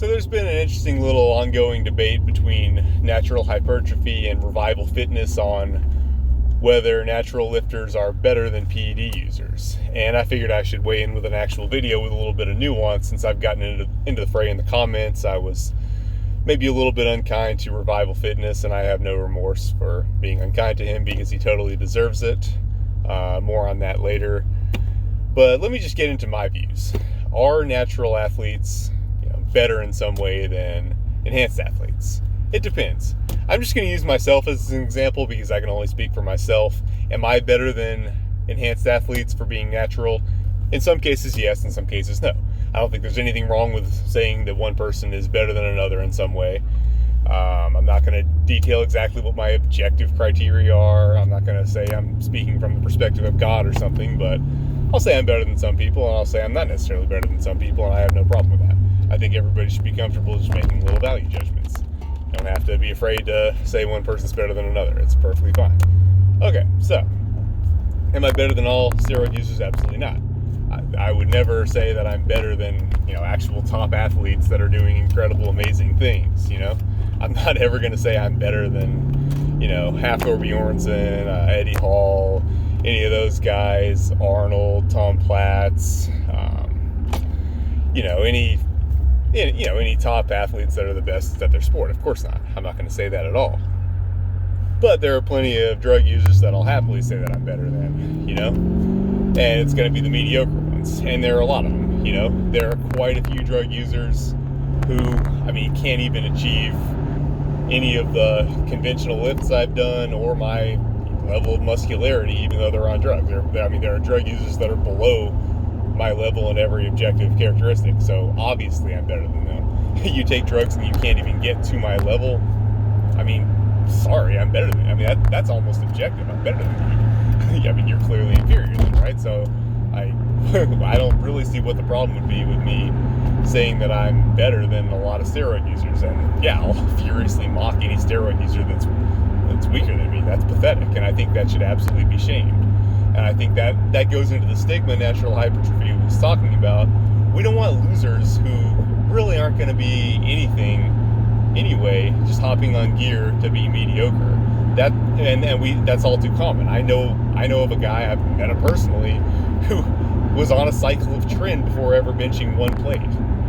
So there's been an interesting little ongoing debate between natural hypertrophy and revival fitness on whether natural lifters are better than PED users. And I figured I should weigh in with an actual video with a little bit of nuance. Since I've gotten into the fray in the comments, I was maybe a little bit unkind to revival fitness, and I have no remorse for being unkind to him because he totally deserves it. More on that later. But let me just get into my views. Are natural athletes better in some way than enhanced athletes? It depends. I'm just going to use myself as an example because I can only speak for myself. Am I better than enhanced athletes for being natural? In some cases, yes. In some cases, no. I don't think there's anything wrong with saying that one person is better than another in some way. I'm not going to detail exactly what my objective criteria are. I'm not going to say I'm speaking from the perspective of God or something, but I'll say I'm better than some people, and I'll say I'm not necessarily better than some people, and I have no problem with that. I think everybody should be comfortable just making little value judgments. You don't have to be afraid to say one person's better than another. It's perfectly fine. Okay, so, am I better than all steroid users? Absolutely not. I would never say that I'm better than, actual top athletes that are doing incredible, amazing things, I'm not ever going to say I'm better than, Hafthor Bjornsson, Eddie Hall, any of those guys, Arnold, Tom Platz, any top athletes that are the best at their sport. Of course not. I'm not going to say that at all. But there are plenty of drug users that I'll happily say that I'm better than, and it's going to be the mediocre ones. And there are a lot of them, There are quite a few drug users who, can't even achieve any of the conventional lifts I've done or my level of muscularity, even though they're on drugs. There are drug users that are below my level in every objective characteristic, so obviously I'm better than them. You take drugs and you can't even get to my level, sorry, I'm better than you. That's almost objective. I'm better than you. You're clearly inferior then, right? So I don't really see what the problem would be with me saying that I'm better than a lot of steroid users. And yeah, I'll furiously mock any steroid user that's weaker than me. That's pathetic, and I think that should absolutely be shamed. And I think that goes into the stigma natural hypertrophy was talking about. We don't want losers who really aren't going to be anything anyway, just hopping on gear to be mediocre. That's all too common. I know of a guy, I've met him personally, who was on a cycle of trend before ever benching one plate.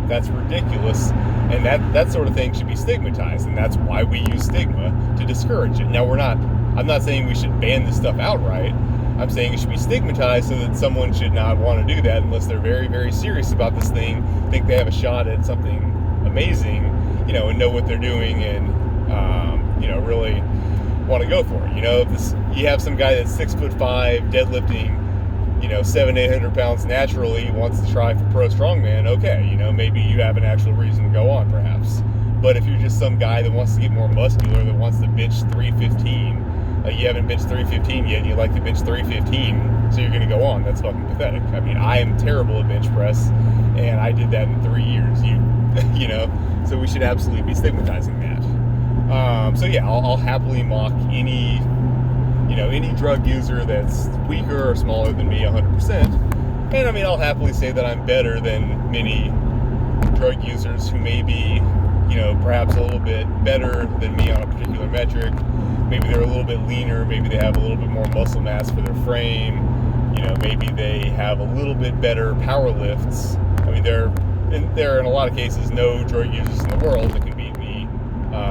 That's ridiculous, and that sort of thing should be stigmatized, and that's why we use stigma to discourage it. Now I'm not saying we should ban this stuff outright. I'm saying it should be stigmatized so that someone should not want to do that unless they're very, very serious about this thing, think they have a shot at something amazing, and know what they're doing, and really want to go for it. If you have some guy that's 6'5", deadlifting, 700-800 pounds naturally, wants to try for pro strongman, okay, maybe you have an actual reason to go on, perhaps. But if you're just some guy that wants to get more muscular, that wants to bench 315, you haven't benched 315 yet, and you like to bench 315, so you're going to go on. That's fucking pathetic. I am terrible at bench press, and I did that in 3 years. So we should absolutely be stigmatizing that. So yeah, I'll happily mock any drug user that's weaker or smaller than me 100%. And I'll happily say that I'm better than many drug users who may be, perhaps a little bit better than me on a particular metric. Maybe they're a little bit leaner, maybe they have a little bit more muscle mass for their frame, maybe they have a little bit better power lifts. There are in a lot of cases no drug users in the world that can beat me,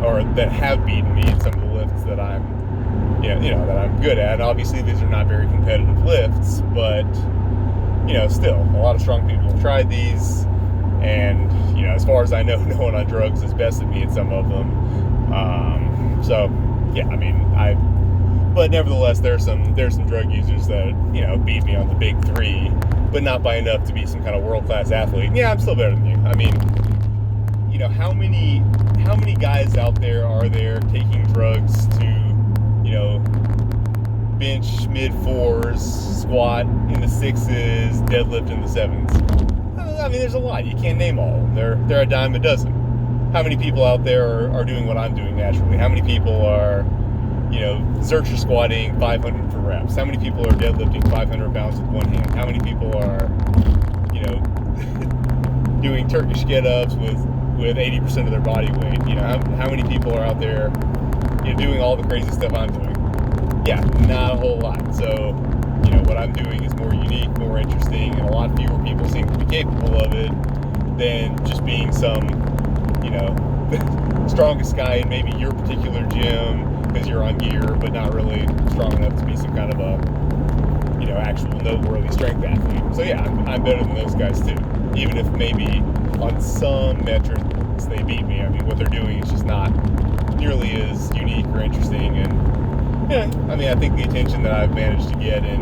or that have beaten me in some of the lifts that I'm good at. And obviously these are not very competitive lifts, but, still, a lot of strong people have tried these, and, as far as I know, no one on drugs has bested me in some of them. But nevertheless, there's some drug users that, beat me on the big three, but not by enough to be some kind of world-class athlete. Yeah, I'm still better than you. How many guys out there are there taking drugs to, bench mid-4s, squat in the 6s, deadlift in the 7s? There's a lot. You can't name all of them. They're a dime a dozen. How many people out there are doing what I'm doing naturally? How many people are, Zercher squatting 500 for reps? How many people are deadlifting 500 pounds with one hand? How many people are, doing Turkish get-ups with with 80% of their body weight. You know, how many people are out there, you know, doing all the crazy stuff I'm doing? Yeah, not a whole lot. So, you know, what I'm doing is more unique, more interesting, and a lot fewer people seem to be capable of it than just being some, you know, strongest guy in maybe your particular gym because you're on gear, but not really strong enough to be some kind of a, you know, actual noteworthy strength athlete. So yeah, I'm better than those guys too. Even if maybe on some metrics they beat me. I mean, what they're doing is just not nearly as unique or interesting. And yeah, I mean, I think the attention that I've managed to get in,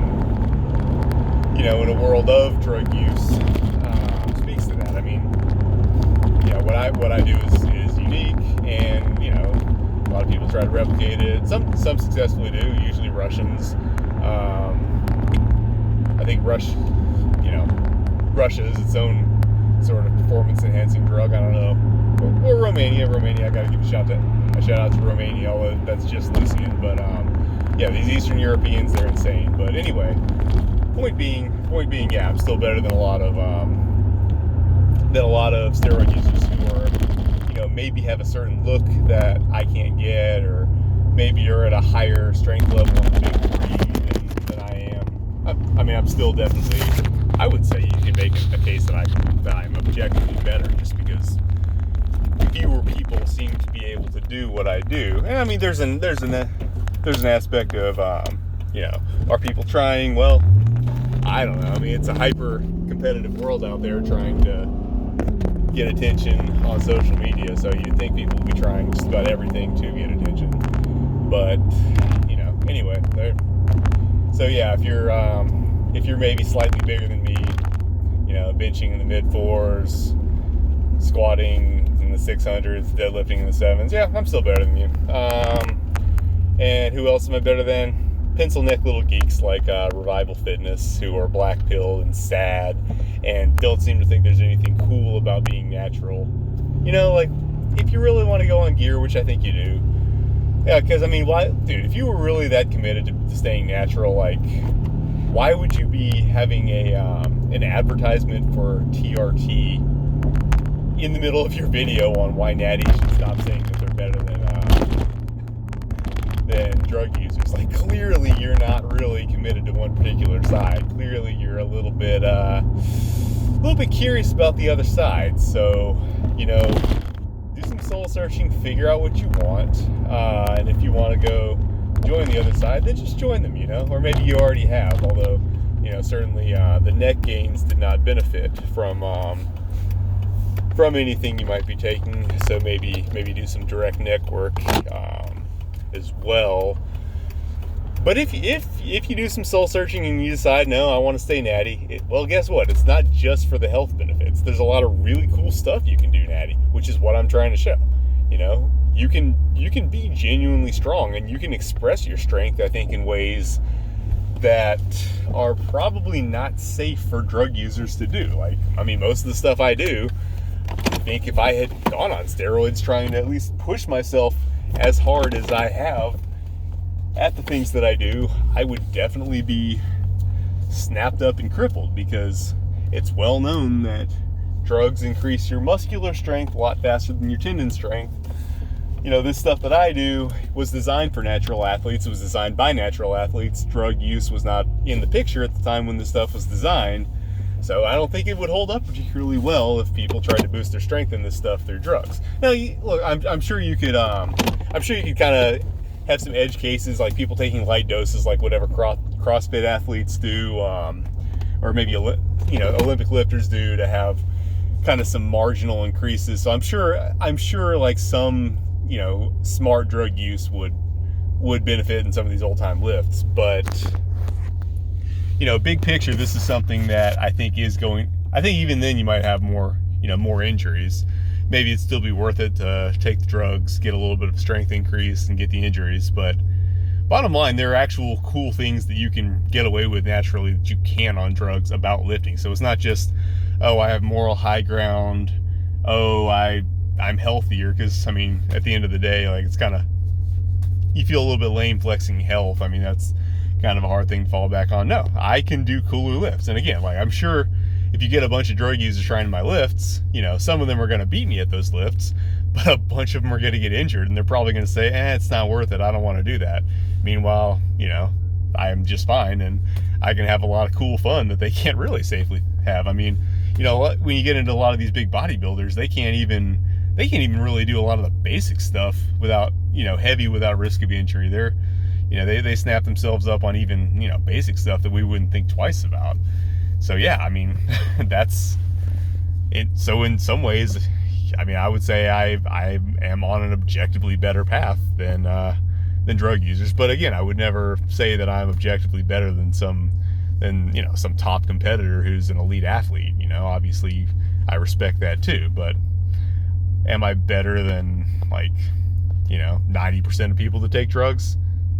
you know, in a world of drug use speaks to that. I mean, you know, what I do is unique, and you know, a lot of people try to replicate it. Some successfully do. Usually Russians. I think Russia is its own sort of performance-enhancing drug. I don't know. Or Romania. I got to give a shout out to Romania, although that's just Lucian. But yeah, these Eastern Europeans, they're insane. But anyway, point being, yeah, I'm still better than a lot of steroid users who are, you know, maybe have a certain look that I can't get, or maybe you're at a higher strength level in the big three than I am. I mean, I'm still definitely, I would say you can make a case that I'm objectively better, just because fewer people seem to be able to do what I do. And I mean, there's an aspect of, you know, are people trying? Well, I don't know. I mean, it's a hyper competitive world out there trying to get attention on social media, so you'd think people would be trying just about everything to get attention. But, you know, anyway, so yeah, if you're maybe slightly bigger than me, you know, benching in the mid 4s, squatting in the 600s, deadlifting in the 7s, yeah, I'm still better than you. And who else am I better than? Pencil neck little geeks like Revival Fitness, who are black pilled and sad and don't seem to think there's anything cool about being natural. You know, like, if you really want to go on gear, which I think you do, yeah, because I mean, why, dude, if you were really that committed to staying natural, like, why would you be having an advertisement for TRT in the middle of your video on why natties should stop saying that they're better than drug users? Like, clearly you're not really committed to one particular side. Clearly you're a little bit curious about the other side. So, you know, do some soul searching, figure out what you want, and if you want to go join the other side, then just join them, you know, or maybe you already have, although, you know, certainly the neck gains did not benefit from anything you might be taking, so maybe do some direct neck work as well. But if you do some soul searching and you decide, no, I want to stay natty, well, guess what? It's not just for the health benefits. There's a lot of really cool stuff you can do natty, which is what I'm trying to show. You know, you can be genuinely strong, and you can express your strength, I think, in ways that are probably not safe for drug users to do. Like, I mean, most of the stuff I do, I think if I had gone on steroids trying to at least push myself as hard as I have at the things that I do, I would definitely be snapped up and crippled, because it's well known that drugs increase your muscular strength a lot faster than your tendon strength. You know, this stuff that I do was designed for natural athletes. It was designed by natural athletes. Drug use was not in the picture at the time when this stuff was designed. So I don't think it would hold up particularly well if people tried to boost their strength in this stuff through drugs. Now, look, I'm sure you could kind of have some edge cases, like people taking light doses, like whatever CrossFit athletes do, or maybe Olympic lifters do, to have kind of some marginal increases. So I'm sure like some, you know, smart drug use would benefit in some of these old time lifts, but, you know, big picture, this is something that I think even then you might have more injuries. Maybe it'd still be worth it to take the drugs, get a little bit of strength increase, and get the injuries. But bottom line, there are actual cool things that you can get away with naturally that you can on drugs about lifting. So it's not just, oh, I have moral high ground, oh, I'm healthier, because, I mean, at the end of the day, like, it's kind of, you feel a little bit lame flexing health. I mean, that's kind of a hard thing to fall back on. No, I can do cooler lifts. And again, like, I'm sure if you get a bunch of drug users trying my lifts, some of them are going to beat me at those lifts, but a bunch of them are going to get injured, and they're probably going to say, it's not worth it. I don't want to do that. Meanwhile, I am just fine, and I can have a lot of cool fun that they can't really safely have. I mean, when you get into a lot of these big bodybuilders, they can't even really do a lot of the basic stuff without, heavy without risk of injury. They're, they snap themselves up on even, basic stuff that we wouldn't think twice about. So yeah, I mean, that's it. So in some ways, I mean, I would say I am on an objectively better path than drug users. But again, I would never say that I'm objectively better than some top competitor who's an elite athlete. Obviously I respect that too, but am I better than 90% of people that take drugs?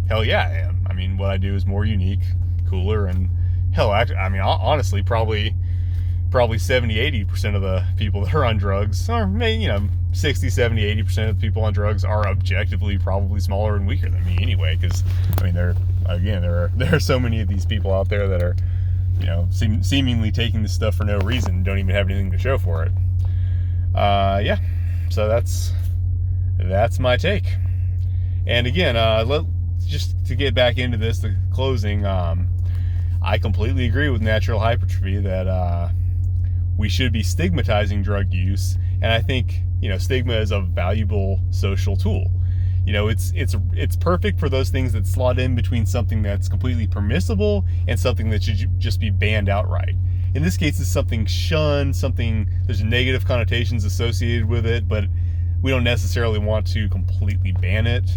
Hell yeah, I am. I mean, what I do is more unique, cooler, and hell, actually, I mean, honestly, probably 70-80% of the people that are on drugs, or maybe 60-70-80% of the people on drugs are objectively probably smaller and weaker than me anyway. Because I mean, there are so many of these people out there that are seemingly taking this stuff for no reason and don't even have anything to show for it. Yeah, so that's my take. And again, just to get back into this, the closing, I completely agree with natural hypertrophy that we should be stigmatizing drug use, and I think stigma is a valuable social tool. It's perfect for those things that slot in between something that's completely permissible and something that should just be banned outright. In this case, it's something shunned, there's negative connotations associated with it, but we don't necessarily want to completely ban it.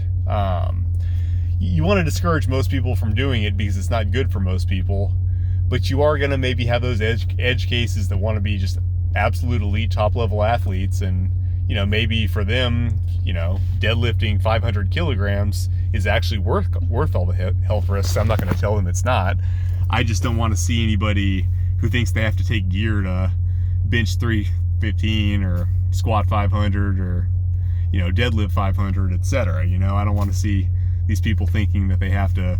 You want to discourage most people from doing it because it's not good for most people, but you are going to maybe have those edge cases that want to be just absolute elite top level athletes, and maybe for them, deadlifting 500 kilograms is actually worth all the health risks. I'm not going to tell them it's not. I just don't want to see anybody who thinks they have to take gear to bench 315 or squat 500 or deadlift 500, etc. I don't want to see these people thinking that they have to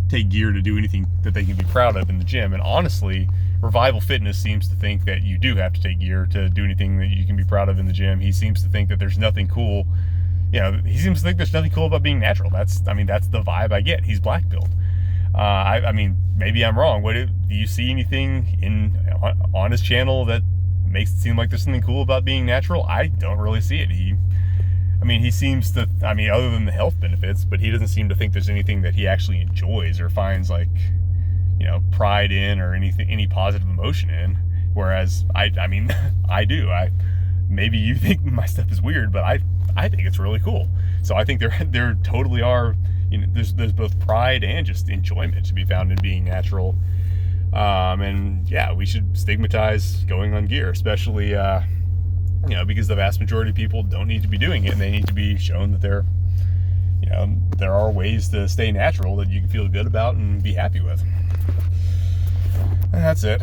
take gear to do anything that they can be proud of in the gym. And honestly, Revival Fitness seems to think that you do have to take gear to do anything that you can be proud of in the gym. He seems to think that there's nothing cool. He seems to think there's nothing cool about being natural. That's the vibe I get. He's black belt. I mean, maybe I'm wrong. Do you see anything on his channel that makes it seem like there's something cool about being natural? I don't really see it. He seems to, other than the health benefits, but he doesn't seem to think there's anything that he actually enjoys or finds pride in or any positive emotion in. Whereas I do. Maybe you think my stuff is weird, but I think it's really cool. So I think there totally are, there's both pride and just enjoyment to be found in being natural. And yeah, we should stigmatize going on gear, especially, because the vast majority of people don't need to be doing it, and they need to be shown that there are ways to stay natural that you can feel good about and be happy with. And that's it.